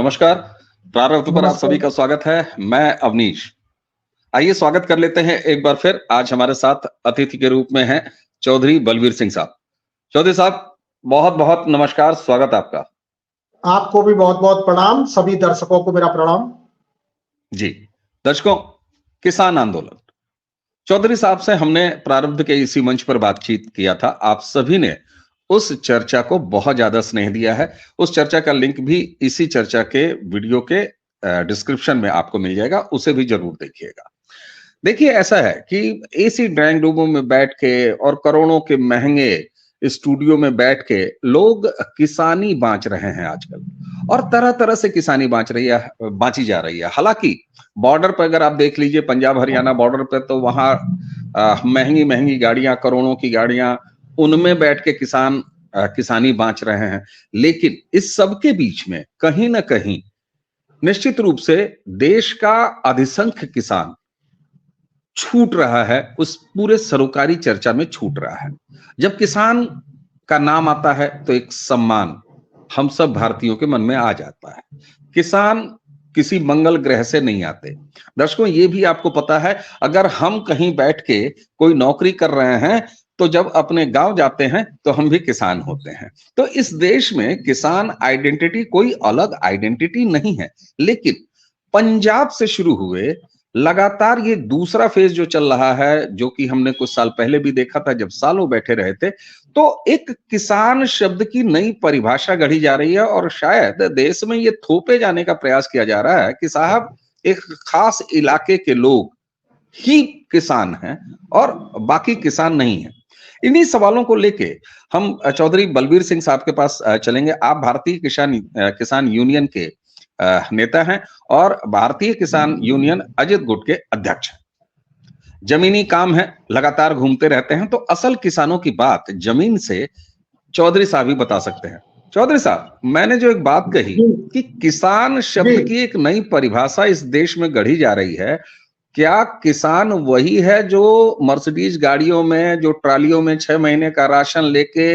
नमस्कार। प्रारब्ध पर आप नमस्कार। सभी का स्वागत है। मैं अवनीश। आइए स्वागत कर लेते हैं एक बार फिर। आज हमारे साथ अतिथि के रूप में हैं चौधरी बलवीर सिंह साहब। चौधरी साहब, बहुत बहुत नमस्कार, स्वागत आपका। आपको भी बहुत बहुत प्रणाम, सभी दर्शकों को मेरा प्रणाम। जी दर्शकों, किसान आंदोलन, चौधरी साहब से हमने प्रारब्ध के इसी मंच पर बातचीत किया था। आप सभी ने उस चर्चा को बहुत ज्यादा स्नेह दिया है। उस चर्चा का लिंक भी इसी चर्चा के वीडियो के डिस्क्रिप्शन में आपको मिल जाएगा, उसे भी जरूर देखिएगा। देखिए, ऐसा है कि एसी ड्राइंग रूमों में बैठ के और करोड़ों के महंगे स्टूडियो में बैठ के लोग किसानी बांच रहे हैं आजकल, और तरह तरह से किसानी बांची जा रही है। हालांकि बॉर्डर पर अगर आप देख लीजिए, पंजाब हरियाणा बॉर्डर पर, तो वहां महंगी महंगी गाड़ियां, करोड़ों की गाड़ियां, उनमें बैठ के किसान किसानी बांच रहे हैं। लेकिन इस सब के बीच में कहीं ना कहीं निश्चित रूप से देश का अधिसंख्य किसान छूट रहा है, उस पूरे सरोकारी चर्चा में छूट रहा है। जब किसान का नाम आता है तो एक सम्मान हम सब भारतीयों के मन में आ जाता है। किसान किसी मंगल ग्रह से नहीं आते। दर्शकों, ये भी आपको पता है, अगर हम कहीं बैठ के कोई नौकरी कर रहे हैं तो जब अपने गांव जाते हैं तो हम भी किसान होते हैं। तो इस देश में किसान आइडेंटिटी कोई अलग आइडेंटिटी नहीं है। लेकिन पंजाब से शुरू हुए लगातार ये दूसरा फेज जो चल रहा है, जो कि हमने कुछ साल पहले भी देखा था जब सालों बैठे रहे थे, तो एक किसान शब्द की नई परिभाषा गढ़ी जा रही है और शायद देश में ये थोपे जाने का प्रयास किया जा रहा है कि साहब, एक खास इलाके के लोग ही किसान हैं और बाकी किसान नहीं है। इन्हीं सवालों को लेके हम चौधरी बलवीर सिंह साहब के पास चलेंगे। आप भारतीय किसान यूनियन के नेता हैं और भारतीय किसान यूनियन अजित गुट के अध्यक्ष हैं। जमीनी काम है, लगातार घूमते रहते हैं, तो असल किसानों की बात जमीन से चौधरी साहब ही बता सकते हैं। चौधरी साहब, मैंने जो एक बात कही कि किसान शब्द की एक नई परिभाषा इस देश में गढ़ी जा रही है, क्या किसान वही है जो मर्सिडीज गाड़ियों में, जो ट्रालियों में 6 महीने का राशन लेके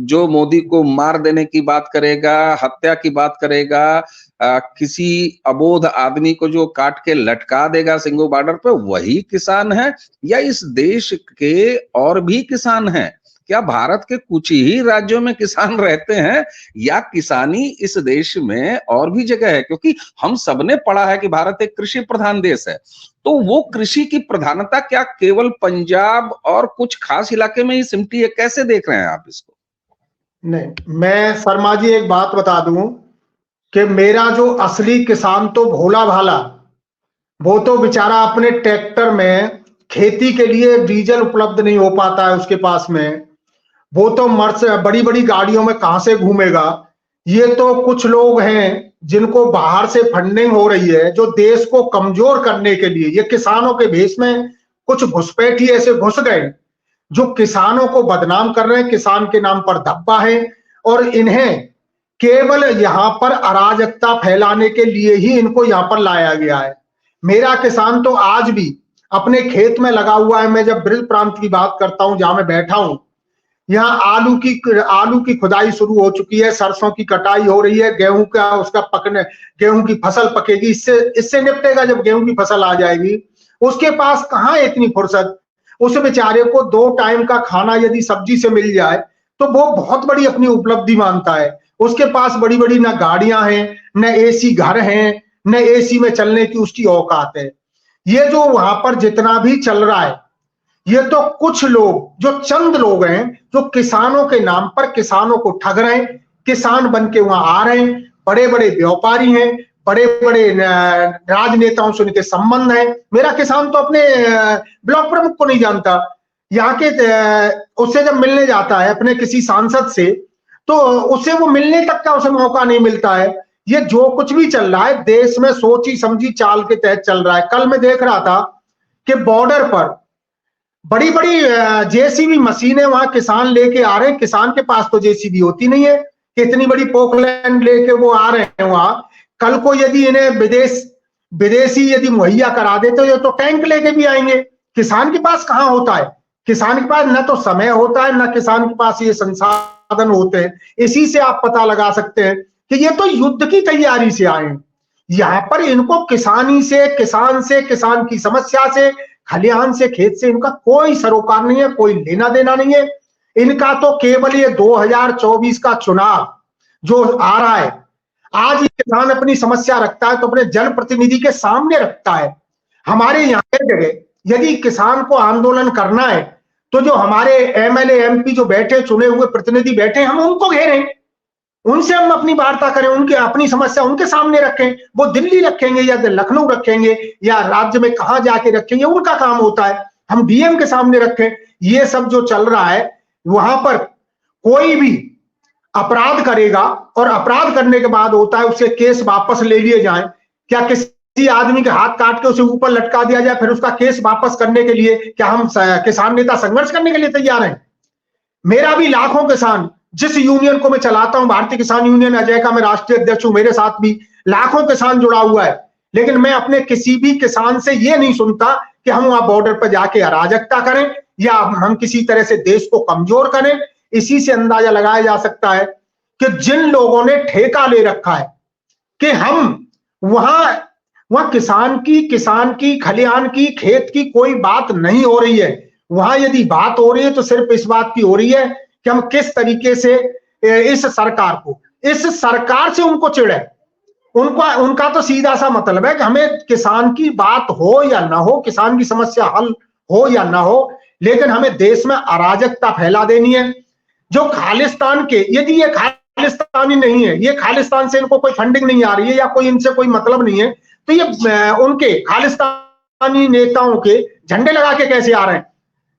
जो मोदी को मार देने की बात करेगा, हत्या की बात करेगा, किसी अबोध आदमी को जो काट के लटका देगा सिंगू बॉर्डर पे, वही किसान है? या इस देश के और भी किसान हैं? क्या भारत के कुछ ही राज्यों में किसान रहते हैं, या किसानी इस देश में और भी जगह है? क्योंकि हम सबने पढ़ा है कि भारत एक कृषि प्रधान देश है, तो वो कृषि की प्रधानता क्या केवल पंजाब और कुछ खास इलाके में ही सिमटी है? कैसे देख रहे हैं आप इसको? नहीं, मैं शर्मा जी एक बात बता दूं कि मेरा जो असली किसान तो भोला भाला, वो तो बेचारा अपने ट्रैक्टर में खेती के लिए डीजल उपलब्ध नहीं हो पाता है उसके पास में, वो तो बड़ी बड़ी गाड़ियों में कहां से घूमेगा। ये तो कुछ लोग हैं जिनको बाहर से फंडिंग हो रही है, जो देश को कमजोर करने के लिए ये किसानों के भेष में कुछ घुसपैठी ऐसे घुस गए जो किसानों को बदनाम कर रहे हैं, किसान के नाम पर धब्बा है, और इन्हें केवल यहां पर अराजकता फैलाने के लिए ही इनको यहां पर लाया गया है। मेरा किसान तो आज भी अपने खेत में लगा हुआ है। मैं जब ब्रिज प्रांत की बात करता हूं, जहां मैं बैठा हूं, यहाँ आलू की खुदाई शुरू हो चुकी है, सरसों की कटाई हो रही है, गेहूं की फसल पकेगी, इससे निपटेगा जब गेहूं की फसल आ जाएगी। उसके पास कहाँ इतनी फुर्सत। उस बेचारे को 2 टाइम का खाना यदि सब्जी से मिल जाए तो वो बहुत बड़ी अपनी उपलब्धि मानता है। उसके पास बड़ी बड़ी न गाड़ियां हैं, न एसी घर हैं, न एसी में चलने की उसकी औकात है। ये जो वहां पर जितना भी चल रहा है, ये तो कुछ लोग, जो चंद लोग हैं, जो किसानों के नाम पर किसानों को ठग रहे हैं, किसान बन के वहां आ रहे हैं, बड़े बड़े व्यापारी हैं, बड़े बड़े राजनेताओं से उनके संबंध हैं। मेरा किसान तो अपने ब्लॉक प्रमुख को नहीं जानता, यहाँ के उससे जब मिलने जाता है अपने किसी सांसद से, तो उससे वो मिलने तक का उसे मौका नहीं मिलता है। ये जो कुछ भी चल रहा है देश में सोची समझी चाल के तहत चल रहा है। कल मैं देख रहा था कि बॉर्डर पर बड़ी बड़ी जेसीबी मशीनें वहां किसान लेके आ रहे हैं। किसान के पास तो जेसीबी होती नहीं है कि इतनी बड़ी पोकलैंड लेके वो आ रहे हैं वहां। कल को यदि इन्हें विदेशी यदि मुहैया करा देते तो टैंक लेके भी आएंगे। किसान के पास कहाँ होता है? किसान के पास न तो समय होता है, न किसान के पास ये संसाधन होते हैं। इसी से आप पता लगा सकते हैं कि ये तो युद्ध की तैयारी से आए हैं। यहां पर इनको किसानी से, किसान की समस्या से, खलिहान से, खेत से इनका कोई सरोकार नहीं है, कोई लेना देना नहीं है। इनका तो केवल ये 2024 का चुनाव जो आ रहा है, आज ये किसान अपनी समस्या रखता है तो अपने जनप्रतिनिधि के सामने रखता है। हमारे यहाँ जगह यदि किसान को आंदोलन करना है तो जो हमारे एमएलए एमपी जो बैठे, चुने हुए प्रतिनिधि बैठे, हम उनको घेरें, उनसे हम अपनी वार्ता करें, उनकी अपनी समस्या उनके सामने रखें। वो दिल्ली रखेंगे या लखनऊ रखेंगे या राज्य में कहां जाके रखेंगे, उनका काम होता है। हम डीएम के सामने रखें। ये सब जो चल रहा है, वहां पर कोई भी अपराध करेगा और अपराध करने के बाद होता है उसके केस वापस ले लिए जाएं। क्या किसी आदमी के हाथ काट के उसे ऊपर लटका दिया जाए, फिर उसका केस वापस करने के लिए क्या हम किसान नेता संघर्ष करने के लिए तैयार हैं? मेरा भी लाखों किसान, जिस यूनियन को मैं चलाता हूं, भारतीय किसान यूनियन अजय का मैं राष्ट्रीय अध्यक्ष हूं, मेरे साथ भी लाखों किसान जुड़ा हुआ है, लेकिन मैं अपने किसी भी किसान से ये नहीं सुनता कि हम वहां बॉर्डर पर जाके अराजकता करें या हम किसी तरह से देश को कमजोर करें। इसी से अंदाजा लगाया जा सकता है कि जिन लोगों ने ठेका ले रखा है कि हम वहां किसान की, खलिहान की, खेत की कोई बात नहीं हो रही है। वहां यदि बात हो रही है तो सिर्फ इस बात की हो रही है कि हम किस तरीके से इस सरकार से उनको चिढ़े। उनका तो सीधा सा मतलब है कि हमें किसान की बात हो या ना हो, किसान की समस्या हल हो या ना हो, लेकिन हमें देश में अराजकता फैला देनी है। जो खालिस्तान के, यदि ये खालिस्तानी नहीं है, ये खालिस्तान से इनको कोई फंडिंग नहीं आ रही है या कोई इनसे कोई मतलब नहीं है, तो ये उनके खालिस्तानी नेताओं के झंडे लगा के कैसे आ रहे हैं?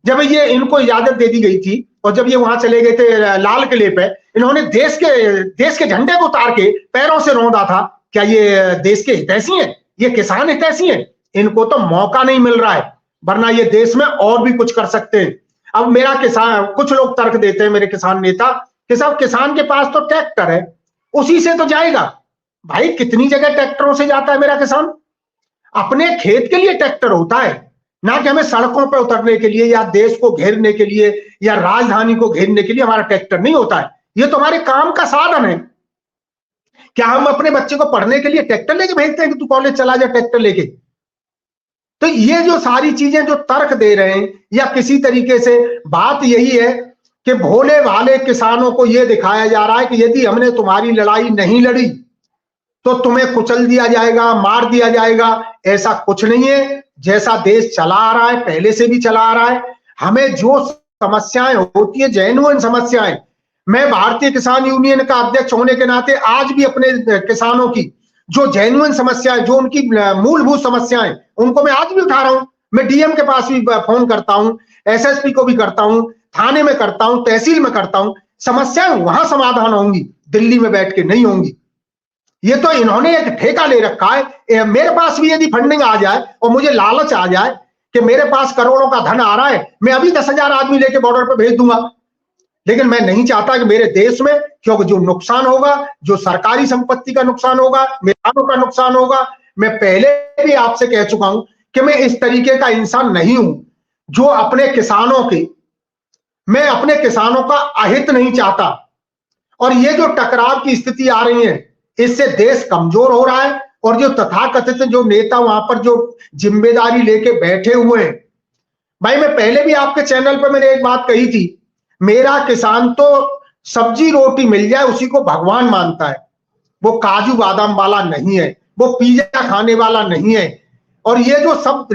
जब ये इनको इजाजत दे दी गई थी और जब ये वहां चले गए थे लाल किले पे, इन्होंने देश के झंडे को उतार के पैरों से रौंदा था। क्या ये देश के हितैषी हैं? ये किसान हितैषी हैं? इनको तो मौका नहीं मिल रहा है, वरना ये देश में और भी कुछ कर सकते हैं। अब मेरा किसान, कुछ लोग तर्क देते हैं मेरे किसान नेता कि साहब किसान के पास तो ट्रैक्टर है, उसी से तो जाएगा। भाई कितनी जगह ट्रैक्टरों से जाता है मेरा किसान? अपने खेत के लिए ट्रैक्टर होता है, ना कि हमें सड़कों पर उतरने के लिए या देश को घेरने के लिए या राजधानी को घेरने के लिए हमारा ट्रैक्टर नहीं होता है। ये तो हमारे काम का साधन है। क्या हम अपने बच्चे को पढ़ने के लिए ट्रैक्टर लेके भेजते हैं कि तू कॉलेज चला जा ट्रैक्टर लेके? तो ये जो सारी चीजें जो तर्क दे रहे हैं, या किसी तरीके से बात यही है कि भोले भाले किसानों को यह दिखाया जा रहा है कि यदि हमने तुम्हारी लड़ाई नहीं लड़ी तो तुम्हें कुचल दिया जाएगा, मार दिया जाएगा। ऐसा कुछ नहीं है। जैसा देश चला आ रहा है, पहले से भी चला आ रहा है। हमें जो समस्याएं होती है, जेन्युइन समस्याएं, मैं भारतीय किसान यूनियन का अध्यक्ष होने के नाते आज भी अपने किसानों की जो जेन्युइन समस्याएं, जो उनकी मूलभूत समस्याएं, उनको मैं आज भी उठा रहा हूं। मैं डीएम के पास भी फोन करता हूं, एसएसपी को भी करता हूं, थाने में करता हूं, तहसील में करता हूं। समस्याएं वहां समाधान होंगी, दिल्ली में बैठ के नहीं होंगी। ये तो इन्होंने एक ठेका ले रखा है। मेरे पास भी यदि फंडिंग आ जाए और मुझे लालच आ जाए कि मेरे पास करोड़ों का धन आ रहा है, मैं अभी 10,000 आदमी लेके बॉर्डर पर भेज दूंगा। लेकिन मैं नहीं चाहता कि मेरे देश में, क्योंकि जो नुकसान होगा, जो सरकारी संपत्ति का नुकसान होगा, मेहमानों का नुकसान होगा। मैं पहले भी आपसे कह चुका हूं कि मैं इस तरीके का इंसान नहीं हूं जो अपने किसानों का अहित नहीं चाहता। और ये जो टकराव की स्थिति आ रही है, इससे देश कमजोर हो रहा है। और जो तथाकथित जो नेता वहां पर जो जिम्मेदारी लेके बैठे हुए हैं, भाई मैं पहले भी आपके चैनल पर मैंने एक बात कही थी, मेरा किसान तो सब्जी रोटी मिल जाए उसी को भगवान मानता है। वो काजू बादाम वाला नहीं है, वो पिज्जा खाने वाला नहीं है। और ये जो सब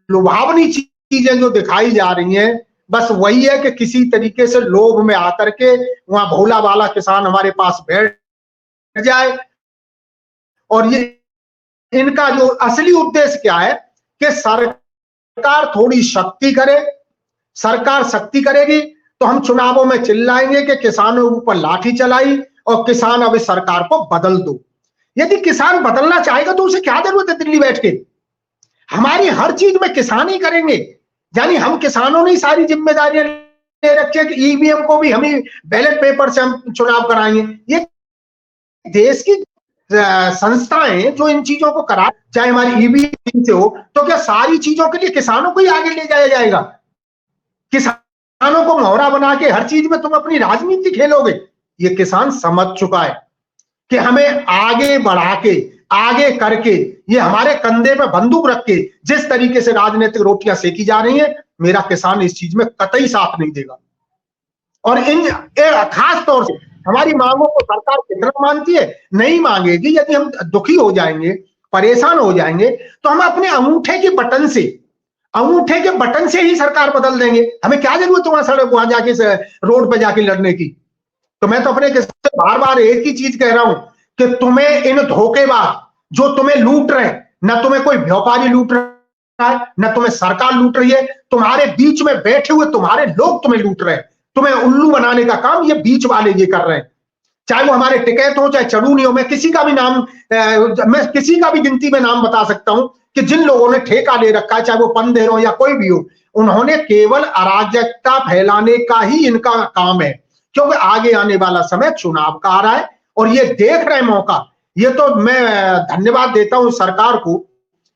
लुभावनी चीजें जो दिखाई जा रही हैं, बस वही है कि किसी तरीके से लोभ में आकर के वहां भोला वाला किसान हमारे पास बैठ जाए। और ये इनका जो असली उद्देश्य क्या है कि सरकार थोड़ी शक्ति करे। सरकार शक्ति करेगी तो हम चुनावों में चिल्लाएंगे कि किसानों के ऊपर लाठी चलाई और किसान अब इस सरकार को बदल दो। यदि किसान बदलना चाहेगा तो उसे क्या जरूरत है दिल्ली बैठ के? हमारी हर चीज में किसान ही करेंगे। यानी हम किसानों ने सारी जिम्मेदारियां ले रखी है कि ईवीएम को भी हम ही बैलेट पेपर से हम चुनाव कराएंगे। ये देश की संस्थाएं जो इन चीजों को करा, चाहे हमारी ईवीएम से हो, तो क्या सारी चीजों के लिए किसानों को ही आगे ले जाया जाएगा? किसानों को मोहरा बना के हर चीज में तुम अपनी राजनीति खेलोगे? ये किसान समझ चुका है कि हमें आगे बढ़ा के, आगे करके, ये हमारे कंधे पे बंदूक रख के जिस तरीके से राजनीतिक रोटियां सेकी जा रही हैं, मेरा किसान इस चीज में कतई साथ नहीं देगा। और इन खास तौर से हमारी मांगों को सरकार कितना मानती है, नहीं मांगेगी। यदि हम दुखी हो जाएंगे, परेशान हो जाएंगे, तो हम अपने अंगूठे के बटन से ही सरकार बदल देंगे। हमें क्या जरूरत है वहां सड़क, वहां जाके रोड पे जाके लड़ने की। तो मैं तो अपने किसान से बार बार एक ही चीज कह रहा हूं कि तुम्हें इन धोखेबाज जो तुम्हें लूट रहे हैं, न तुम्हें कोई व्यापारी लूट रहा है, न तुम्हें सरकार लूट रही है, तुम्हारे बीच में बैठे हुए तुम्हारे लोग तुम्हें लूट रहे हैं। तुम्हें उल्लू बनाने का काम ये बीच वाले ये कर रहे हैं, चाहे वो हमारे टिकैत हो, चाहे चड़ूनी हो। मैं किसी का भी गिनती में नाम बता सकता हूं कि जिन लोगों ने ठेका ले रखा है, चाहे वो पंदेर हो या कोई भी हो, उन्होंने केवल अराजकता फैलाने का ही इनका काम है। क्योंकि आगे आने वाला समय चुनाव का आ रहा है और ये देख रहे मौका। ये तो मैं धन्यवाद देता हूं सरकार को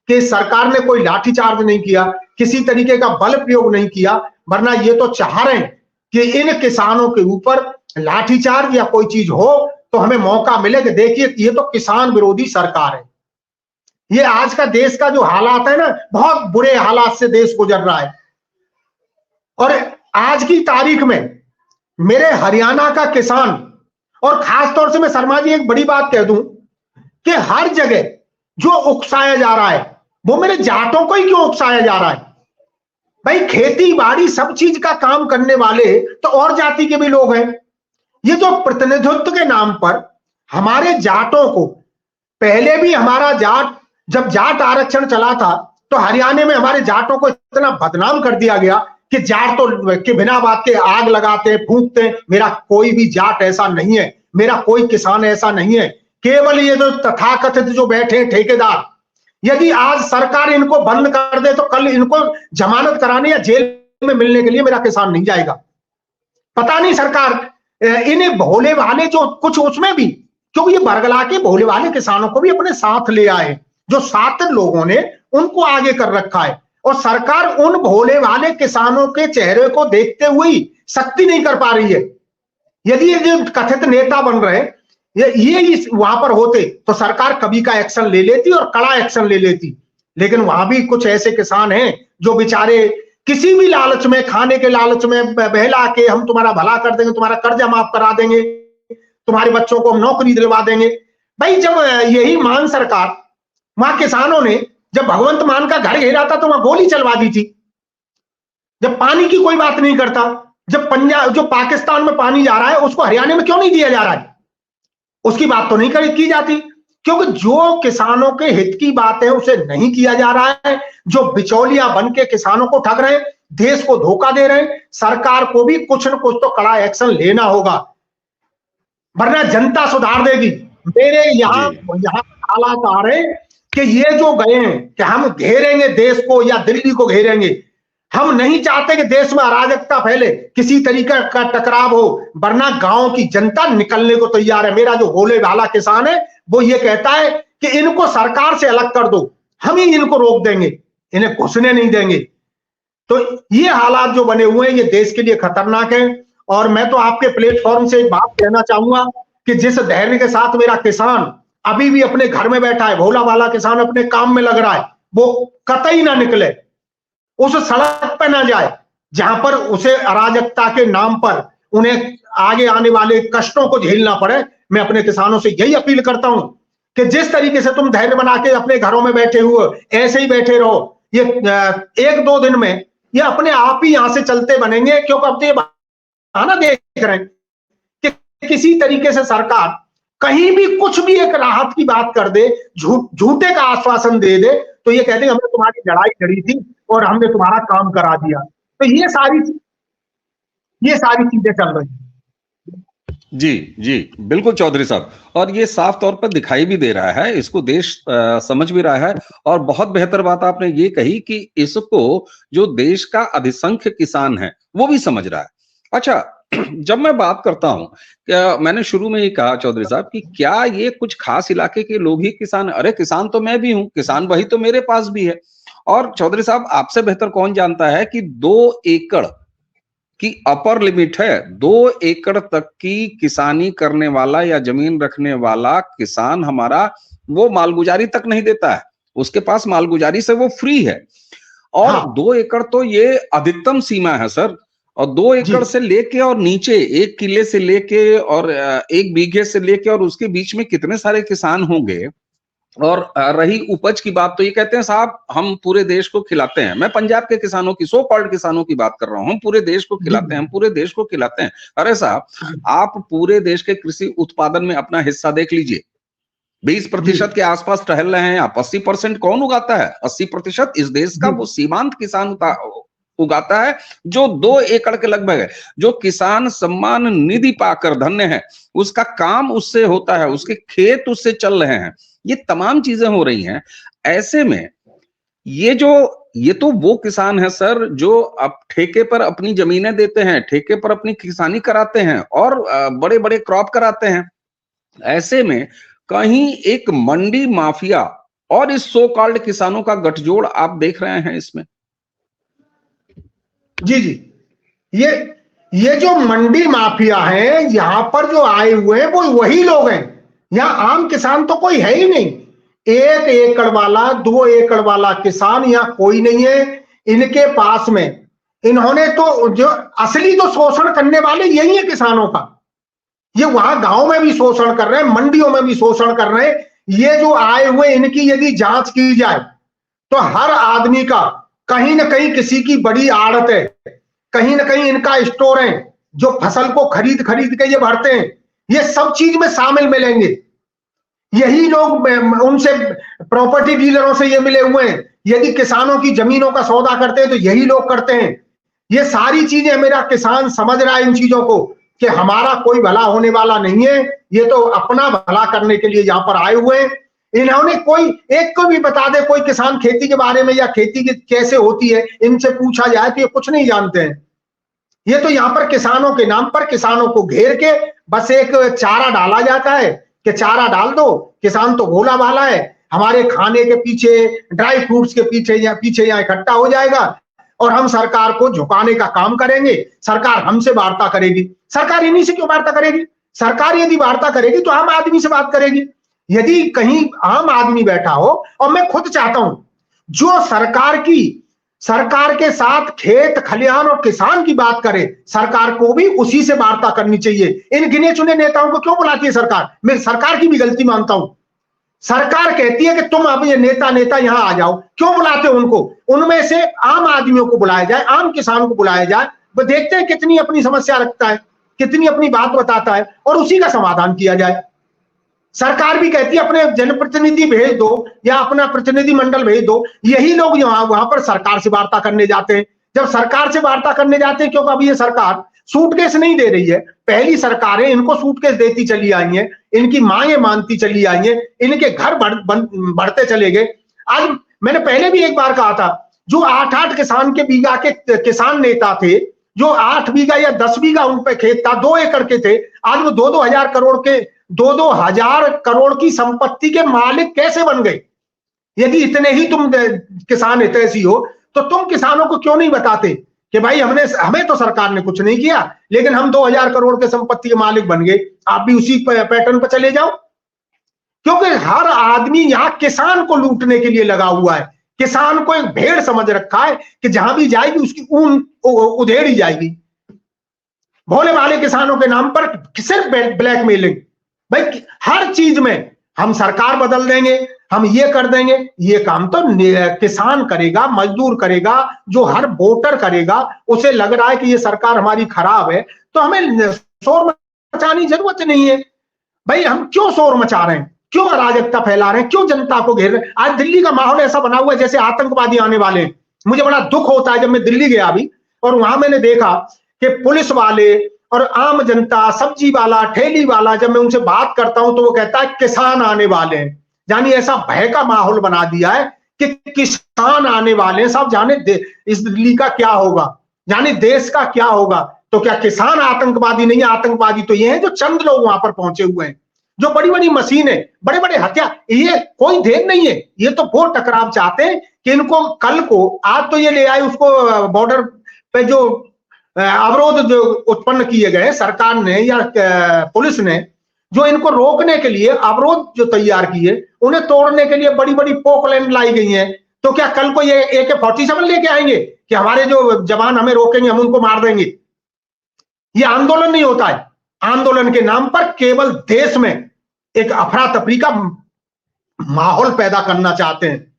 कि सरकार ने कोई लाठीचार्ज नहीं किया, किसी तरीके का बल प्रयोग नहीं किया, वरना ये तो चाह रहे हैं कि इन किसानों के ऊपर लाठीचार्ज या कोई चीज हो तो हमें मौका मिले कि देखिए ये तो किसान विरोधी सरकार है। ये आज का देश का जो हालात है ना, बहुत बुरे हालात से देश गुजर रहा है। और आज की तारीख में मेरे हरियाणा का किसान, और खासतौर से मैं शर्मा जी एक बड़ी बात कह दूं कि हर जगह जो उकसाया जा रहा है वो मेरे जाटों को ही क्यों उकसाया जा रहा है। भाई खेती बाड़ी सब चीज का काम करने वाले तो और जाति के भी लोग हैं। ये जो प्रतिनिधित्व के नाम पर हमारे जाटों को, पहले भी हमारा जब जाट आरक्षण चला था तो हरियाणा में हमारे जाटों को इतना बदनाम कर दिया गया कि जाट तो के बिना बात के आग लगाते, फूंकते। मेरा कोई भी जाट ऐसा नहीं है, मेरा कोई किसान ऐसा नहीं है। केवल ये जो तथाकथित जो बैठे हैं ठेकेदार, यदि आज सरकार इनको बंद कर दे तो कल इनको जमानत कराने या जेल में मिलने के लिए मेरा किसान नहीं जाएगा। पता नहीं सरकार इन्हें भोले वाले जो कुछ उसमें भी, क्योंकि ये बरगला के भोले वाले किसानों को भी अपने साथ ले आए, जो 7 लोगों ने उनको आगे कर रखा है। और सरकार उन भोले वाले किसानों के चेहरे को देखते हुए ही सख्ती नहीं कर पा रही है। यदि ये जो कथित नेता बन रहे हैं ये वहां पर होते तो सरकार कभी का एक्शन ले लेती और कड़ा एक्शन ले लेती। लेकिन वहां भी कुछ ऐसे किसान हैं जो बेचारे किसी भी लालच में, खाने के लालच में बहला के हम तुम्हारा भला कर देंगे, तुम्हारा कर्जा माफ करा देंगे, तुम्हारे बच्चों को हम नौकरी दिलवा देंगे। भाई जब यही मान सरकार, वहां किसानों ने जब भगवंत मान का घर घेरा था तो वहां गोली चलवा दी थी। जब पानी की कोई बात नहीं करता, जब पंजाब जो पाकिस्तान में पानी जा रहा है उसको हरियाणा में क्यों नहीं दिया जा रहा है, उसकी बात तो नहीं की जाती। क्योंकि जो किसानों के हित की बात है उसे नहीं किया जा रहा है। जो बिचौलिया बन के किसानों को ठग रहे हैं, देश को धोखा दे रहे हैं, सरकार को भी कुछ न कुछ तो कड़ा एक्शन लेना होगा, वरना जनता सुधार देगी। मेरे यहाँ हालात आ रहे हैं कि ये जो गए हैं कि हम घेरेंगे देश को या दिल्ली को घेरेंगे। हम नहीं चाहते कि देश में अराजकता फैले, किसी तरीके का टकराव हो, वरना गांव की जनता निकलने को तैयार है। मेरा जो भोले भाला किसान है वो ये कहता है कि इनको सरकार से अलग कर दो, हम ही इनको रोक देंगे, इन्हें घुसने नहीं देंगे। तो ये हालात जो बने हुए हैं ये देश के लिए खतरनाक है। और मैं तो आपके प्लेटफॉर्म से एक बात कहना चाहूंगा कि जिस धैर्य के साथ मेरा किसान अभी भी अपने घर में बैठा है, भोला वाला किसान अपने काम में लग रहा है, वो कतई ना निकले, उस सड़क पर ना जाए जहां पर उसे अराजकता के नाम पर उन्हें आगे आने वाले कष्टों को झेलना पड़े। मैं अपने किसानों से यही अपील करता हूं कि जिस तरीके से तुम धैर्य बना के अपने घरों में बैठे हुए ऐसे ही बैठे रहो। ये 1-2 दिन में ये अपने आप ही यहां से चलते बनेंगे। क्योंकि अब तो ये बहाना देख रहे हैं कि किसी तरीके से सरकार कहीं भी कुछ भी एक राहत की बात कर दे, झूठे का आश्वासन दे दे, तो ये कहते हैं हमने तुम्हारी लड़ाई लड़ी थी और हमने तुम्हारा काम करा दिया। तो ये सारी चीजें चल रही हैं। जी बिल्कुल चौधरी साहब, और ये साफ तौर पर दिखाई भी दे रहा है, इसको देश समझ भी रहा है। और बहुत बेहतर बात आपने ये कही कि इसको जो देश का अधिसंख्य किसान है वो भी समझ रहा है। अच्छा, जब मैं बात करता हूं, मैंने शुरू में ही कहा चौधरी साहब कि क्या ये कुछ खास इलाके के लोग ही किसान, अरे किसान तो मैं भी हूं, किसान वही तो मेरे पास भी है। और चौधरी साहब आपसे बेहतर कौन जानता है कि 2 एकड़ कि अपर लिमिट है 2 एकड़ तक की किसानी करने वाला या जमीन रखने वाला किसान हमारा वो मालगुजारी तक नहीं देता है, उसके पास मालगुजारी से वो फ्री है। और हाँ 2 एकड़ तो ये अधिकतम सीमा है सर, और 2 एकड़ जी से लेके और नीचे 1 किले से लेके और 1 बीघे से लेके और उसके बीच में कितने सारे किसान होंगे। और रही उपज की बात, तो ये कहते हैं साहब हम पूरे देश को खिलाते हैं। मैं पंजाब के किसानों की, सो कॉल्ड किसानों की बात कर रहा हूं, हम पूरे देश को जी खिलाते हैं, हम पूरे देश को खिलाते हैं। अरे साहब, जी आप पूरे देश के कृषि उत्पादन में अपना हिस्सा देख लीजिए, 20% के आसपास टहल रहे हैं आप। 80% कौन उगाता है? 80% इस देश का जी वो सीमांत किसान उगाता है, जो 2 एकड़ के लगभग है। जो किसान सम्मान निधि पाकर धन्य है, उसका काम उससे होता है, उसके खेत उससे चल रहे हैं, ये तमाम चीजें हो रही हैं। ऐसे में ये तो वो किसान है सर जो अब ठेके पर अपनी जमीनें देते हैं, ठेके पर अपनी किसानी कराते हैं और बड़े बड़े क्रॉप कराते हैं। ऐसे में कहीं एक मंडी माफिया और इस सो कॉल्ड किसानों का गठजोड़ आप देख रहे हैं इसमें। जी जी ये जो मंडी माफिया है यहां पर जो आए हुए हैं वो वही लोग हैं। यहाँ आम किसान तो कोई है ही नहीं। 1 एकड़ वाला 2 एकड़ वाला किसान यहाँ कोई नहीं है इनके पास में। इन्होंने तो जो असली तो शोषण करने वाले यही है किसानों का। ये वहां गांव में भी शोषण कर रहे हैं, मंडियों में भी शोषण कर रहे हैं। ये जो आए हुए इनकी यदि जांच की जाए तो हर आदमी का कहीं ना कहीं किसी की बड़ी आड़त है, कहीं ना कहीं इनका स्टोर है जो फसल को खरीद खरीद के ये भरते हैं। ये सब चीज में शामिल मिलेंगे। यही लोग उनसे प्रॉपर्टी डीलरों से ये मिले हुए हैं। यदि किसानों की जमीनों का सौदा करते हैं तो यही लोग करते हैं। ये सारी चीजें मेरा किसान समझ रहा है इन चीजों को कि हमारा कोई भला होने वाला नहीं है, ये तो अपना भला करने के लिए यहां पर आए हुए हैं। इन्होंने कोई एक को भी बता दे कोई किसान खेती के बारे में या खेती की कैसे होती है इनसे पूछा जाए तो ये कुछ नहीं जानते हैं। ये तो यहाँ पर किसानों के नाम पर किसानों को घेर के बस एक चारा डाला जाता है कि चारा डाल दो, किसान तो भोला भाला है, हमारे खाने के पीछे ड्राई फ्रूट्स के पीछे यहाँ इकट्ठा हो जाएगा और हम सरकार को झुकाने का काम करेंगे। सरकार हमसे वार्ता करेगी। सरकार इन्हीं से क्यों वार्ता करेगी? सरकार यदि वार्ता करेगी तो आम आदमी से बात करेगी। यदि कहीं आम आदमी बैठा हो, और मैं खुद चाहता हूं जो सरकार के साथ खेत खलिहान और किसान की बात करे, सरकार को भी उसी से वार्ता करनी चाहिए। इन गिने चुने नेताओं को क्यों बुलाती है सरकार? मैं सरकार की भी गलती मानता हूं। सरकार कहती है कि तुम अब ये नेता यहां आ जाओ, क्यों बुलाते हो उनको? उनमें से आम आदमियों को बुलाया जाए, आम किसानों को बुलाया जाए, वो देखते हैं कितनी अपनी समस्या रखता है, कितनी अपनी बात बताता है और उसी का समाधान किया जाए। सरकार भी कहती है अपने जनप्रतिनिधि भेज दो या अपना प्रतिनिधि मंडल भेज दो। यही लोग वहां पर सरकार से वार्ता करने जाते हैं। जब सरकार से वार्ता करने जाते हैं, क्योंकि अब ये सरकार सूटकेस नहीं दे रही है। पहली सरकारें इनको सूटकेस देती चली आई हैं, इनकी मांगें मानती चली आई हैं, इनके घर बढ़ते चले गए। आज मैंने पहले भी एक बार कहा था, जो 8-8 किसान के बीघा के किसान नेता थे, जो 8 बीघा या 10 बीघा उन पे खेत था, 2 एकड़ के थे, आज वो 2-2 हजार करोड़ के 2-2 हजार करोड़ की संपत्ति के मालिक कैसे बन गए? यदि इतने ही तुम किसान हितैषी हो तो तुम किसानों को क्यों नहीं बताते कि भाई हमें तो सरकार ने कुछ नहीं किया, लेकिन हम 2,000 करोड़ के संपत्ति के मालिक बन गए। आप भी उसी पैटर्न पर चले जाओ, क्योंकि हर आदमी यहां किसान को लूटने के लिए लगा हुआ है। किसान को एक भेड़ समझ रखा है कि जहां भी जाएगी उसकी ऊन उधेड़ी जाएगी। भोले भाले किसानों के नाम पर सिर्फ ब्लैकमेलिंग। भाई हर चीज में हम सरकार बदल देंगे, हम ये कर देंगे, ये काम तो किसान करेगा, मजदूर करेगा, जो हर वोटर करेगा। उसे लग रहा है कि ये सरकार हमारी खराब है तो हमें शोर मचाने की जरूरत नहीं है। भाई हम क्यों शोर मचा रहे हैं, क्यों अराजकता फैला रहे हैं, क्यों जनता को घेर रहे हैं? आज दिल्ली का माहौल ऐसा बना हुआ है जैसे आतंकवादी आने वाले हैं। मुझे बड़ा दुख होता है जब मैं दिल्ली गया अभी और वहां मैंने देखा कि पुलिस वाले और आम जनता, सब्जी वाला, ठेली वाला, जब मैं उनसे बात करता हूं तो वो कहता है किसान आने वाले हैं। यानी ऐसा भय का माहौल बना दिया है कि किसान आने वाले हैं। सब जाने इस दिल्ली का क्या होगा, यानी देश का क्या होगा। तो क्या किसान आतंकवादी नहीं है? आतंकवादी तो ये है जो चंद लोग वहां पर पहुंचे हुए हैं, जो बड़ी बड़ी मशीनें, बड़े बड़े हथियार, ये कोई देर नहीं है। ये तो वो टकराव चाहते हैं कि इनको कल को, आज तो ये ले आए उसको बॉर्डर पे जो अवरोध जो उत्पन्न किए गए सरकार ने या पुलिस ने, जो इनको रोकने के लिए अवरोध जो तैयार किए, उन्हें तोड़ने के लिए बड़ी बड़ी पोकलैंड लाई गई हैं। तो क्या कल को ये AK-47 लेके आएंगे कि हमारे जो जवान हमें रोकेंगे हम उनको मार देंगे? ये आंदोलन नहीं होता है। आंदोलन के नाम पर केवल देश में एक अफरा तफरी का माहौल पैदा करना चाहते हैं।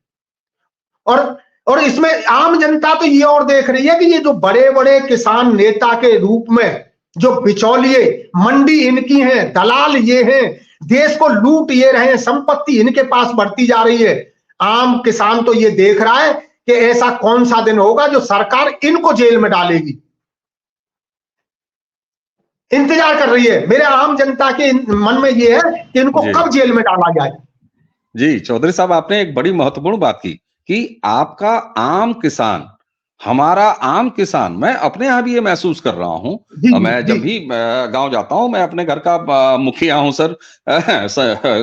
और इसमें आम जनता तो ये और देख रही है कि ये जो बड़े बड़े किसान नेता के रूप में जो बिचौलिए, मंडी इनकी है, दलाल ये हैं, देश को लूट ये रहे हैं, संपत्ति इनके पास बढ़ती जा रही है। आम किसान तो ये देख रहा है कि ऐसा कौन सा दिन होगा जो सरकार इनको जेल में डालेगी। इंतजार कर रही है। मेरे आम जनता के मन में ये है कि इनको कब जेल में डाला जाए। जी चौधरी साहब, आपने एक बड़ी महत्वपूर्ण बात की कि आपका आम किसान, हमारा आम किसान, मैं अपने यहाँ भी ये महसूस कर रहा हूँ। मैं जब भी गांव जाता हूँ, मैं अपने घर का मुखिया हूँ सर,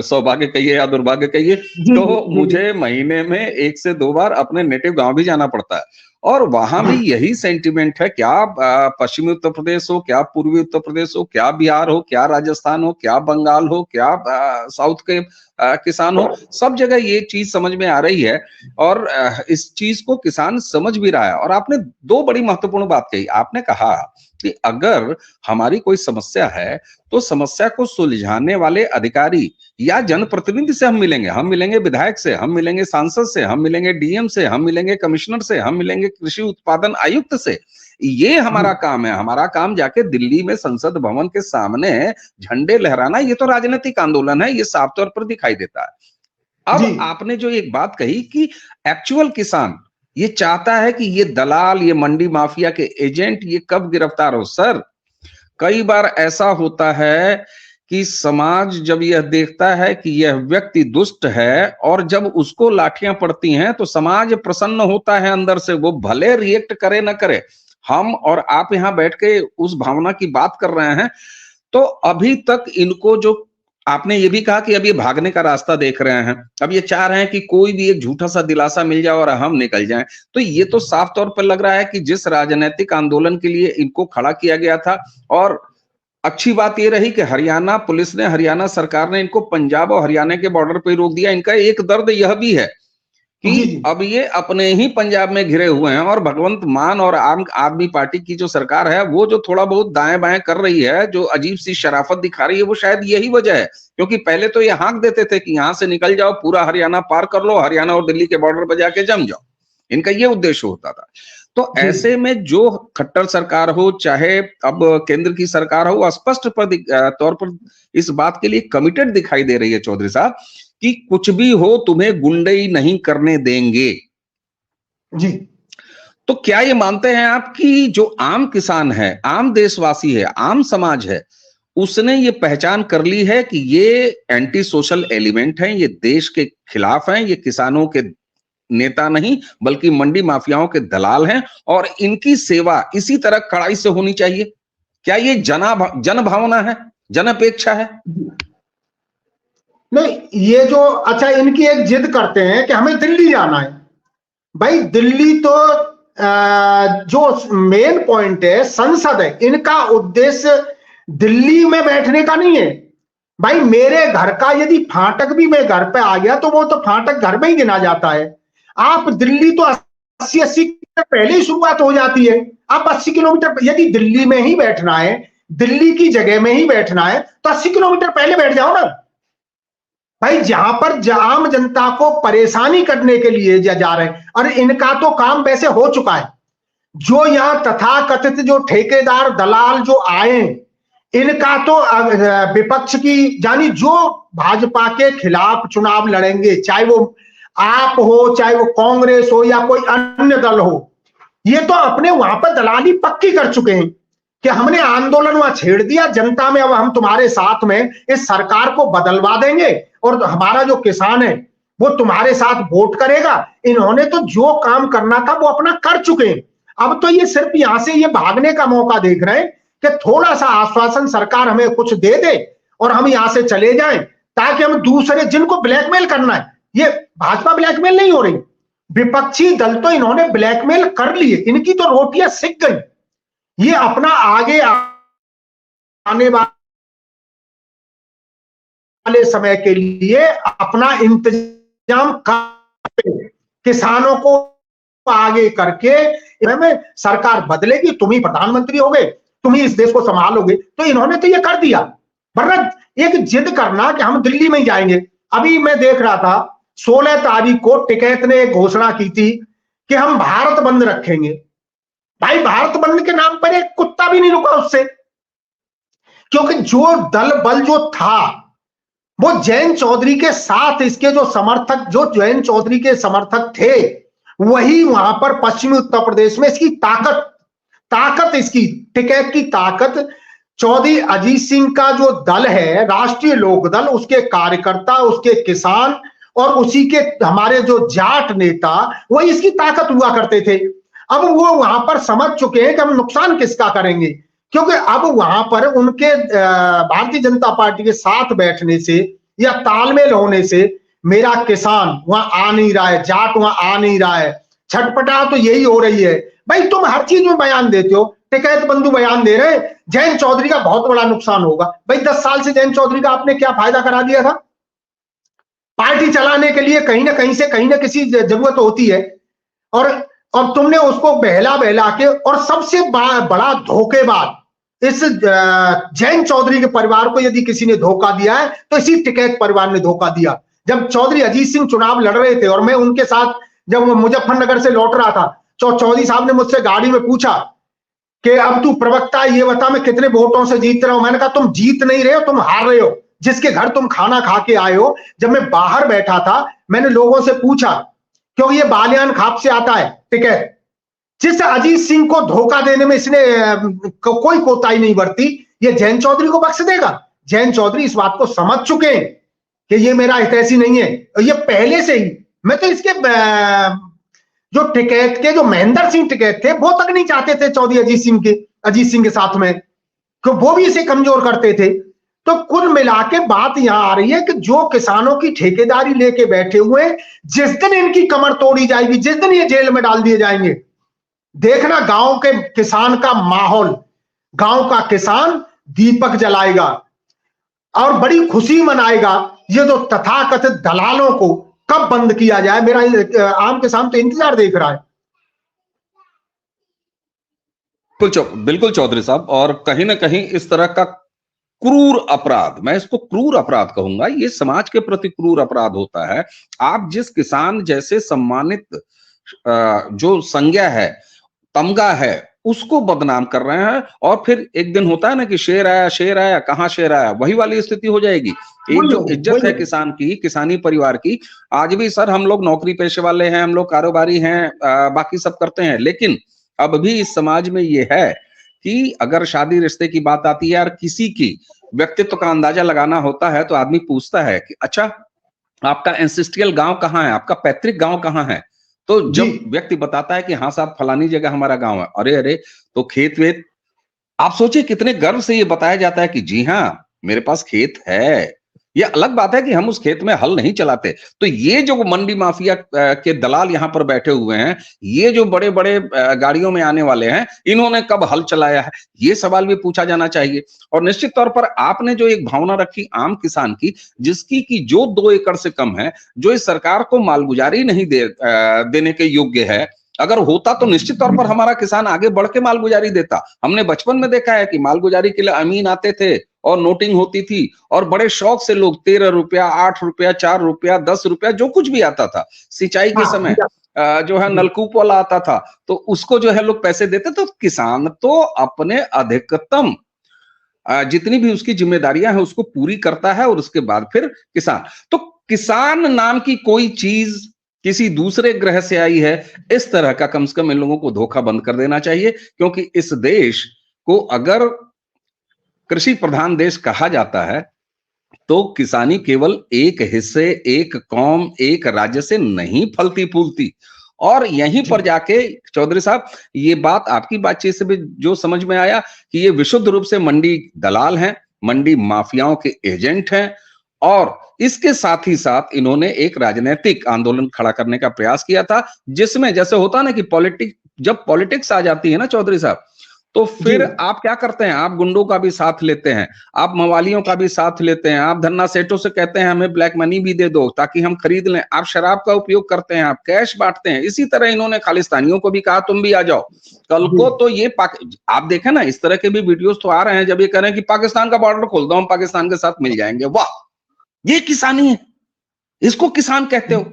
सौभाग्य कहिए या दुर्भाग्य कहिए, तो मुझे महीने में 1 से 2 बार अपने नेटिव गांव भी जाना पड़ता है। और वहां भी यही सेंटिमेंट है, क्या पश्चिमी उत्तर प्रदेश हो, क्या पूर्वी उत्तर प्रदेश हो, क्या बिहार हो, क्या राजस्थान हो, क्या बंगाल हो, क्या साउथ के किसान हो, सब जगह ये चीज समझ में आ रही है और इस चीज को किसान समझ भी रहा है। और आपने 2 बड़ी महत्वपूर्ण बात कही। आपने कहा कि अगर हमारी कोई समस्या है तो समस्या को सुलझाने वाले अधिकारी या जनप्रतिनिधि से हम मिलेंगे विधायक से, हम मिलेंगे सांसद से, हम मिलेंगे DM से, हम मिलेंगे कमिश्नर से, हम मिलेंगे कृषि उत्पादन आयुक्त से। ये हमारा काम है। हमारा काम जाके दिल्ली में संसद भवन के सामने झंडे लहराना, ये तो राजनीतिक आंदोलन है, ये साफ तौर पर दिखाई देता है। अब आपने जो एक बात कही कि एक्चुअल किसान ये चाहता है कि ये दलाल, ये मंडी माफिया के एजेंट ये कब गिरफ्तार हो। सर, कई बार ऐसा होता है कि समाज जब यह देखता है कि यह व्यक्ति दुष्ट है और जब उसको लाठियां पड़ती हैं तो समाज प्रसन्न होता है अंदर से, वो भले रिएक्ट करे ना करे। हम और आप यहां बैठ के उस भावना की बात कर रहे हैं। तो अभी तक इनको, जो आपने ये भी कहा कि अब ये भागने का रास्ता देख रहे हैं, अब ये चाह रहे हैं कि कोई भी एक झूठा सा दिलासा मिल जाए और हम निकल जाएं। तो ये तो साफ तौर पर लग रहा है कि जिस राजनीतिक आंदोलन के लिए इनको खड़ा किया गया था, और अच्छी बात ये रही कि हरियाणा पुलिस ने, हरियाणा सरकार ने इनको पंजाब और हरियाणा के बॉर्डर पर रोक दिया। इनका एक दर्द यह भी है कि अब ये अपने ही पंजाब में घिरे हुए हैं और भगवंत मान और आम आदमी पार्टी की जो सरकार है वो जो थोड़ा बहुत दाएं बाएं कर रही है, जो अजीब सी शराफत दिखा रही है, वो शायद यही वजह है। क्योंकि पहले तो ये हाँक देते थे कि यहां से निकल जाओ, पूरा हरियाणा पार कर लो, हरियाणा और दिल्ली के बॉर्डर पर जाके जम जाओ। इनका ये उद्देश्य होता था। तो ऐसे में जो खट्टर सरकार हो चाहे अब केंद्र की सरकार हो, स्पष्ट तौर पर इस बात के लिए कमिटेड दिखाई दे रही है चौधरी साहब कि कुछ भी हो तुम्हें गुंडई नहीं करने देंगे। जी। तो क्या ये मानते हैं आप कि जो आम किसान है, आम देशवासी है, आम समाज है, उसने ये पहचान कर ली है कि ये एंटी सोशल एलिमेंट हैं, ये देश के खिलाफ हैं, ये किसानों के नेता नहीं बल्कि मंडी माफियाओं के दलाल हैं और इनकी सेवा इसी तरह कड़ाई से होनी चाहिए? क्या ये जन भावना है, जन अपेक्षा है? नहीं, ये जो अच्छा इनकी एक जिद करते हैं कि हमें दिल्ली जाना है। भाई दिल्ली तो जो मेन पॉइंट है, संसद है, इनका उद्देश्य दिल्ली में बैठने का नहीं है। भाई मेरे घर का यदि फाटक भी मैं घर पे आ गया तो वो तो फाटक घर में ही गिना जाता है। आप दिल्ली तो 80 किलोमीटर पहले ही शुरुआत हो जाती है। आप 80 किलोमीटर यदि दिल्ली में ही बैठना है, दिल्ली की जगह में ही बैठना है तो 80 किलोमीटर पहले बैठ जाओ ना। भाई जहां पर आम जनता को परेशानी करने के लिए जा रहे हैं, और इनका तो काम वैसे हो चुका है। जो यहां तथाकथित जो ठेकेदार दलाल जो आए, इनका तो विपक्ष की यानी जो भाजपा के खिलाफ चुनाव लड़ेंगे, चाहे वो आप हो, चाहे वो कांग्रेस हो या कोई अन्य दल हो, ये तो अपने वहां पर दलाली पक्की कर चुके हैं कि हमने आंदोलन वहां छेड़ दिया जनता में, अब हम तुम्हारे साथ में इस सरकार को बदलवा देंगे और हमारा जो किसान है वो तुम्हारे साथ वोट करेगा। इन्होंने तो जो काम करना था वो अपना कर चुके हैं। अब तो ये सिर्फ यहां से ये भागने का मौका देख रहे हैं कि थोड़ा सा आश्वासन सरकार हमें कुछ दे दे और हम यहां से चले जाएं, ताकि हम दूसरे जिनको ब्लैकमेल करना है, ये भाजपा ब्लैकमेल नहीं हो रही, विपक्षी दल तो इन्होंने ब्लैकमेल कर लिए, इनकी तो रोटियां सिक गई। ये अपना आगे आने वाले समय के लिए अपना इंतजाम कर, किसानों को आगे करके में सरकार बदलेगी, तुम ही प्रधानमंत्री होगे, तुम ही इस देश को संभालोगे। तो इन्होंने तो ये कर दिया, वरना एक जिद करना कि हम दिल्ली में ही जाएंगे। अभी मैं देख रहा था 16 तारीख को टिकैत ने घोषणा की थी कि हम भारत बंद रखेंगे। भाई भारत बंद के नाम पर एक कुत्ता भी नहीं रुका उससे, क्योंकि जो दल बल जो था वो जयंत चौधरी के साथ, इसके जो समर्थक, जो जयंत चौधरी के समर्थक थे, वही वहां पर पश्चिमी उत्तर प्रदेश में इसकी ताकत इसकी टिकैत की ताकत, चौधरी अजीत सिंह का जो दल है राष्ट्रीय लोक दल, उसके कार्यकर्ता, उसके किसान और उसी के हमारे जो जाट नेता, वही इसकी ताकत हुआ करते थे। अब वो वहां पर समझ चुके हैं कि हम नुकसान किसका करेंगे, क्योंकि अब वहां पर उनके भारतीय जनता पार्टी के साथ बैठने से या तालमेल होने से मेरा किसान वहां आ नहीं रहा है, जाट वहां आ नहीं रहा है, छटपटा तो यही हो रही है। भाई तुम हर चीज में बयान देते हो, टिकैत बंधु बयान दे रहे, जयंत चौधरी का बहुत बड़ा नुकसान होगा। भाई 10 साल से जयंत चौधरी का आपने क्या फायदा करा दिया था? पार्टी चलाने के लिए कहीं ना कहीं से कहीं ना किसी जरूरत होती है, और तुमने उसको बहला बहला के, और सबसे बड़ा धोखेबाज इस जयंत चौधरी के परिवार को यदि किसी ने धोखा दिया है तो इसी टिकैत परिवार ने धोखा दिया। जब चौधरी अजीत सिंह चुनाव लड़ रहे थे और मैं उनके साथ जब मुजफ्फरनगर से लौट रहा था, चौधरी साहब ने मुझसे गाड़ी में पूछा कि अब तू प्रवक्ता ये बता मैं कितने वोटों से जीत रहा हूं। मैंने कहा तुम जीत नहीं रहे हो, तुम हार रहे हो। जिसके घर तुम खाना खा के आए हो, जब मैं बाहर बैठा था मैंने लोगों से पूछा, क्योंकि ये बालियान खाप से आता है टिकैत, जिस अजीत सिंह को धोखा देने में इसने कोई कोताही नहीं बरती, ये जयंत चौधरी को बख्श देगा? जयंत चौधरी इस बात को समझ चुके हैं कि ये मेरा हितैषी नहीं है, और ये पहले से ही, मैं तो इसके जो टिकैत के जो महेंद्र सिंह टिकैत थे वो तक नहीं चाहते थे चौधरी अजीत सिंह के साथ में, तो वो भी इसे कमजोर करते थे। तो कुल मिला के बात यहां आ रही है कि जो किसानों की ठेकेदारी लेके बैठे हुए, जिस दिन इनकी कमर तोड़ी जाएगी, जिस दिन ये जेल में डाल दिए जाएंगे, देखना गांव के किसान का माहौल, गांव का किसान दीपक जलाएगा और बड़ी खुशी मनाएगा। ये जो तथाकथित दलालों को कब बंद किया जाए, मेरा आम किसान तो इंतजार देख रहा है। बिल्कुल चौधरी साहब, और कहीं ना कहीं इस तरह का क्रूर अपराध, मैं इसको क्रूर अपराध कहूंगा, ये समाज के प्रति क्रूर अपराध होता है। आप जिस किसान जैसे सम्मानित जो संज्ञा है, तमगा है, उसको बदनाम कर रहे हैं, और फिर एक दिन होता है ना कि शेर आया, कहां शेर आया, वही वाली स्थिति हो जाएगी। एक जो इज्जत है किसान की, किसानी परिवार की, आज भी सर हम लोग नौकरी पेशे वाले हैं, हम लोग कारोबारी हैं, बाकी सब करते हैं, लेकिन अब भी इस समाज में ये है कि अगर शादी रिश्ते की बात आती है, यार किसी की व्यक्तित्व का अंदाजा लगाना होता है, तो आदमी पूछता है कि अच्छा आपका एंसेस्ट्रियल गांव कहाँ है, आपका पैतृक गांव कहाँ है? तो जब व्यक्ति बताता है कि हाँ साहब फलानी जगह हमारा गांव है, अरे तो खेत वेत, आप सोचिए कितने गर्व से ये बताया जाता है कि जी हाँ मेरे पास खेत है। ये अलग बात है कि हम उस खेत में हल नहीं चलाते। तो ये जो मंडी माफिया के दलाल यहाँ पर बैठे हुए हैं, ये जो बड़े बड़े गाड़ियों में आने वाले हैं, इन्होंने कब हल चलाया है, ये सवाल भी पूछा जाना चाहिए। और निश्चित तौर पर आपने जो एक भावना रखी आम किसान की, जिसकी कि जो 2 एकड़ से कम है, जो इस सरकार को मालगुजारी नहीं देने के योग्य है, अगर होता तो निश्चित तौर पर हमारा किसान आगे बढ़ के मालगुजारी देता। हमने बचपन में देखा है कि मालगुजारी के लिए अमीन आते थे और नोटिंग होती थी, और बड़े शौक से लोग 13 रुपया, 8 रुपया, 4 रुपया, 10 रुपया, जो कुछ भी आता था, सिंचाई के समय जो है नलकूप वाला आता था, तो उसको जो है लोग पैसे देते। तो किसान तो अपने अधिकतम जितनी भी उसकी जिम्मेदारियां हैं उसको पूरी करता है, और उसके बाद फिर किसान। तो किसान नाम की कोई चीज किसी दूसरे ग्रह से आई है, इस तरह का कम से कम इन लोगों को धोखा बंद कर देना चाहिए। क्योंकि इस देश को अगर कृषि प्रधान देश कहा जाता है, तो किसानी केवल एक हिस्से, एक कौम, एक राज्य से नहीं फलती फूलती। और यहीं पर जाके चौधरी साहब, ये बात आपकी बातचीत से भी जो समझ में आया कि ये विशुद्ध रूप से मंडी दलाल हैं, मंडी माफियाओं के एजेंट हैं, और इसके साथ ही साथ इन्होंने एक राजनीतिक आंदोलन खड़ा करने का प्रयास किया था, जिसमें जैसे होता ना कि जब पॉलिटिक्स आ जाती है ना चौधरी साहब, तो फिर आप क्या करते हैं? आप गुंडों का भी साथ लेते हैं, आप मवालियों का भी साथ लेते हैं, आप धन्ना सेठों से कहते हैं हमें ब्लैक मनी भी दे दो ताकि हम खरीद लें, आप शराब का उपयोग करते हैं, आप कैश बांटते हैं। इसी तरह इन्होंने खालिस्तानियों को भी कहा तुम भी आ जाओ। कल को तो ये आप देखें ना, इस तरह के भी वीडियोस तो आ रहे हैं जब ये कह रहे हैं कि पाकिस्तान का बॉर्डर खोल दो, हम पाकिस्तान के साथ मिल जाएंगे। वाह, ये किसानी है, इसको किसान कहते हो?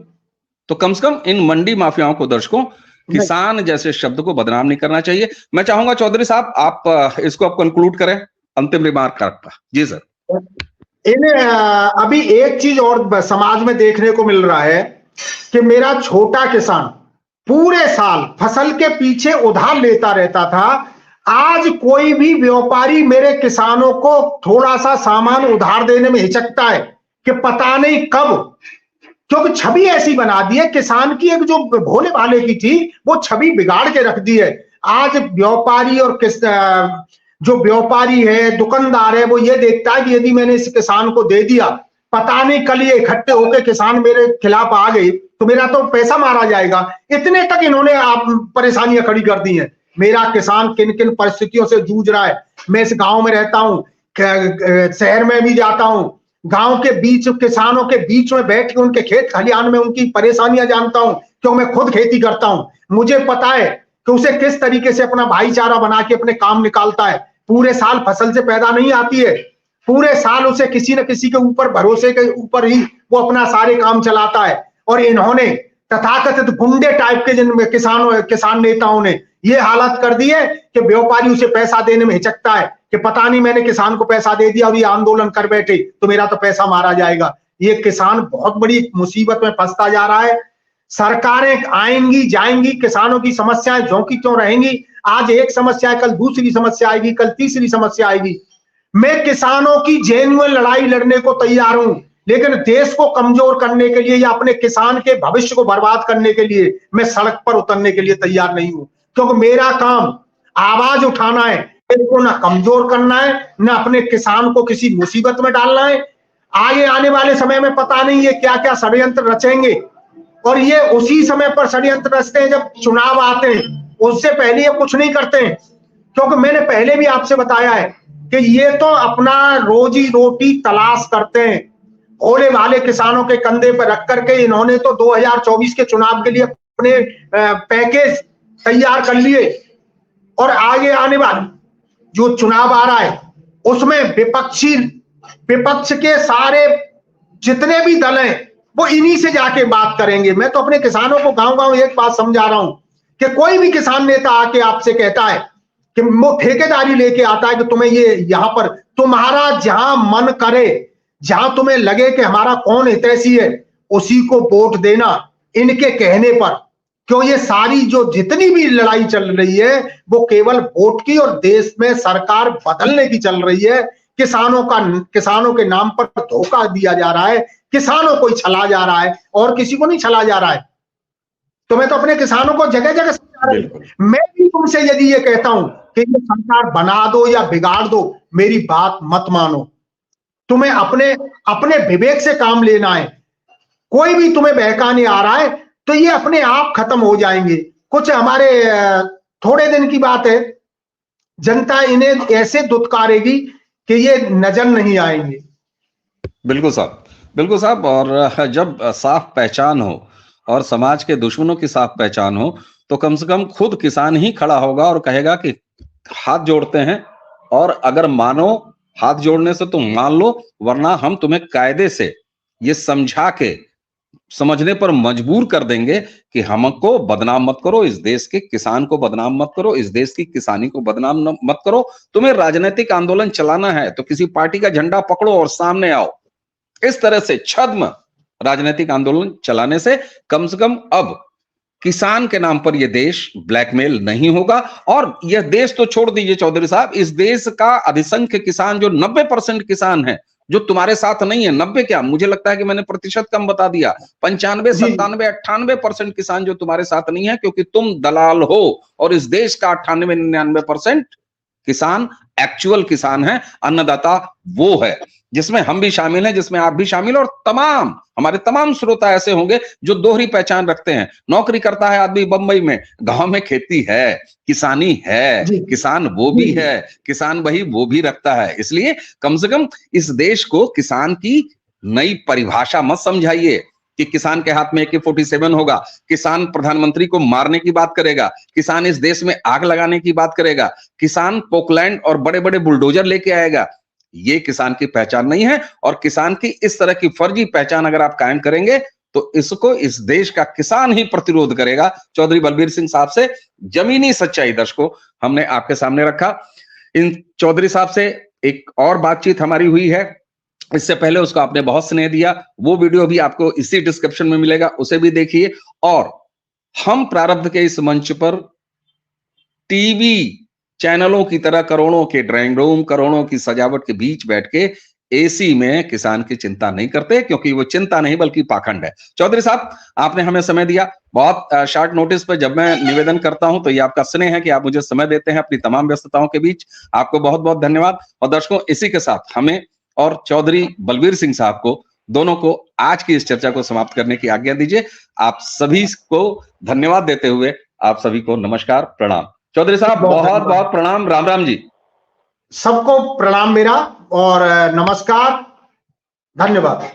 तो कम से कम इन मंडी माफियाओं को, दर्शकों, किसान जैसे शब्द को बदनाम नहीं करना चाहिए। मैं चाहूंगा चौधरी साहब आप इसको आप कंक्लूड करें, अंतिम रिमार्क आपका। जी सर। अभी एक चीज और समाज में देखने को मिल रहा है कि मेरा छोटा किसान पूरे साल फसल के पीछे उधार लेता रहता था। आज कोई भी व्यापारी मेरे किसानों को थोड़ा सा सामान उधार देने में हिचकता है कि पता नहीं कब, क्योंकि छवि ऐसी बना दी है किसान की, एक जो भोले भाले की थी वो छवि बिगाड़ के रख दी है। आज व्यापारी और जो व्यापारी है, दुकानदार है, वो ये देखता है कि यदि मैंने इस किसान को दे दिया, पता नहीं कल ये इकट्ठे होकर किसान मेरे खिलाफ आ गई तो मेरा तो पैसा मारा जाएगा। इतने तक इन्होंने आप परेशानियां खड़ी कर दी हैं। मेरा किसान किन किन परिस्थितियों से जूझ रहा है। मैं इस गांव में रहता हूं, शहर में भी जाता हूं, गांव के बीच किसानों के बीच में बैठ के उनके खेत खलिहान में उनकी परेशानियां जानता हूं, क्योंकि मैं खुद खेती करता हूं। मुझे पता है कि उसे किस तरीके से अपना भाईचारा बना के अपने काम निकालता है। पूरे साल फसल से पैदा नहीं आती है, पूरे साल उसे किसी न किसी के ऊपर भरोसे के ऊपर ही वो अपना सारे काम चलाता है। और इन्होंने तथाकथित गुंडे टाइप के जिन किसान नेताओं ने ये हालत कर दी है कि व्यापारी उसे पैसा देने में हिचकता है कि पता नहीं मैंने किसान को पैसा दे दिया और ये आंदोलन कर बैठे तो मेरा तो पैसा मारा जाएगा। ये किसान बहुत बड़ी मुसीबत में फंसता जा रहा है। सरकारें आएंगी जाएंगी, किसानों की समस्याएं झोंकी क्यों रहेंगी? आज एक समस्या है, कल दूसरी समस्या आएगी, कल तीसरी समस्या आएगी। मैं किसानों की जेन्युइन लड़ाई लड़ने को तैयार हूं, लेकिन देश को कमजोर करने के लिए या अपने किसान के भविष्य को बर्बाद करने के लिए मैं सड़क पर उतरने के लिए तैयार नहीं हूं। क्योंकि मेरा काम आवाज उठाना है, इसको ना कमजोर करना है, ना अपने किसान को किसी मुसीबत में डालना है। आगे आने वाले समय में पता नहीं ये क्या क्या षड्यंत्र रचेंगे, और ये उसी समय पर षड्यंत्र रचते हैं जब चुनाव आते हैं। उससे पहले ये कुछ नहीं करते हैं, क्योंकि मैंने पहले भी आपसे बताया है कि ये तो अपना रोजी रोटी तलाश करते हैं। भोले भाले किसानों के कंधे पर रख करके इन्होंने तो 2024 के चुनाव के लिए अपने पैकेज तैयार कर लिए, और आगे आने वाले जो चुनाव आ रहा है उसमें विपक्ष के सारे जितने भी दल हैं वो इन्हीं से जाके बात करेंगे। मैं तो अपने किसानों को गांव-गांव एक बात समझा रहा हूं कि कोई भी किसान नेता आके आपसे कहता है कि वो ठेकेदारी लेके आता है कि तुम्हें ये यहां पर तुम्हारा जहां मन करे, जहां तुम्हें लगे कि हमारा कौन हितैषी है, उसी को वोट देना इनके कहने पर। क्यों ये सारी जो जितनी भी लड़ाई चल रही है वो केवल वोट की और देश में सरकार बदलने की चल रही है। किसानों के नाम पर धोखा दिया जा रहा है, किसानों को ही छला जा रहा है और किसी को नहीं छला जा रहा है। तो मैं तो अपने किसानों को जगह जगह समझा रही हूं। मैं भी तुमसे यदि ये कहता हूं कि ये सरकार बना दो या बिगाड़ दो, मेरी बात मत मानो। तुम्हें अपने विवेक से काम लेना है। कोई भी तुम्हें बहकाने आ रहा है तो ये अपने आप खत्म हो जाएंगे। कुछ हमारे थोड़े दिन की बात है, जनता इन्हें ऐसे दुत्कारेगी कि ये नजर नहीं आएंगे। बिल्कुल साहब, बिल्कुल साहब। और जब साफ पहचान हो और समाज के दुश्मनों की साफ पहचान हो तो कम से कम खुद किसान ही खड़ा होगा और कहेगा कि हाथ जोड़ते हैं, और अगर मानो हाथ जोड़ने से तुम मान लो, वरना हम तुम्हें कायदे से ये समझा के समझने पर मजबूर कर देंगे कि हमको बदनाम मत करो, इस देश के किसान को बदनाम मत करो, इस देश की किसानी को बदनाम मत करो। तुम्हें राजनीतिक आंदोलन चलाना है तो किसी पार्टी का झंडा पकड़ो और सामने आओ। इस तरह से छद्म राजनीतिक आंदोलन चलाने से कम अब किसान के नाम पर यह देश ब्लैकमेल नहीं होगा। और यह देश तो छोड़ दीजिए चौधरी साहब, इस देश का अधिसंख्य किसान जो 90% किसान है जो तुम्हारे साथ नहीं है, 90 क्या, मुझे लगता है कि मैंने प्रतिशत कम बता दिया, 95, 97, 98% किसान जो तुम्हारे साथ नहीं है, क्योंकि तुम दलाल हो और इस देश का 98, 99% किसान एक्चुअल किसान है, अन्नदाता वो है जिसमें हम भी शामिल हैं, जिसमें आप भी शामिल, और तमाम हमारे तमाम श्रोता ऐसे होंगे जो दोहरी पहचान रखते हैं। नौकरी करता है आदमी बंबई में, गांव में खेती है, किसानी है, जी किसान वो भी है, किसान वही वो भी रखता है। इसलिए कम से कम इस देश को किसान की नई परिभाषा मत समझाइए कि किसान के हाथ में AK-47 होगा, किसान प्रधानमंत्री को मारने की बात करेगा, किसान इस देश में आग लगाने की बात करेगा, किसान पोकलैंड और बड़े बड़े बुलडोजर लेके आएगा। ये किसान की पहचान नहीं है। और किसान की इस तरह की फर्जी पहचान अगर आप कायम करेंगे तो इसको इस देश का किसान ही प्रतिरोध करेगा। चौधरी बलबीर सिंह साहब से जमीनी सच्चाई दर्शकों हमने आपके सामने रखा। इन चौधरी साहब से एक और बातचीत हमारी हुई है, इससे पहले उसको आपने बहुत स्नेह दिया, वो वीडियो भी आपको इसी डिस्क्रिप्शन में मिलेगा, उसे भी देखिए। और हम प्रारब्ध के इस मंच पर टीवी चैनलों की तरह करोड़ों के ड्राइंग रूम, करोड़ों की सजावट के बीच बैठ के एसी में किसान की चिंता नहीं करते, क्योंकि वो चिंता नहीं बल्कि पाखंड है। चौधरी साहब, आपने हमें समय दिया बहुत शॉर्ट नोटिस पर। जब मैं निवेदन करता हूं तो ये आपका स्नेह है कि आप मुझे समय देते हैं अपनी तमाम व्यस्तताओं के बीच। आपको बहुत बहुत धन्यवाद। और दर्शकों, इसी के साथ हमें और चौधरी बलबीर सिंह साहब को दोनों को आज की इस चर्चा को समाप्त करने की आज्ञा दीजिए। आप सभी को धन्यवाद देते हुए आप सभी को नमस्कार, प्रणाम। चौधरी साहब बहुत बहुत प्रणाम, राम राम जी। सबको प्रणाम मेरा और नमस्कार, धन्यवाद।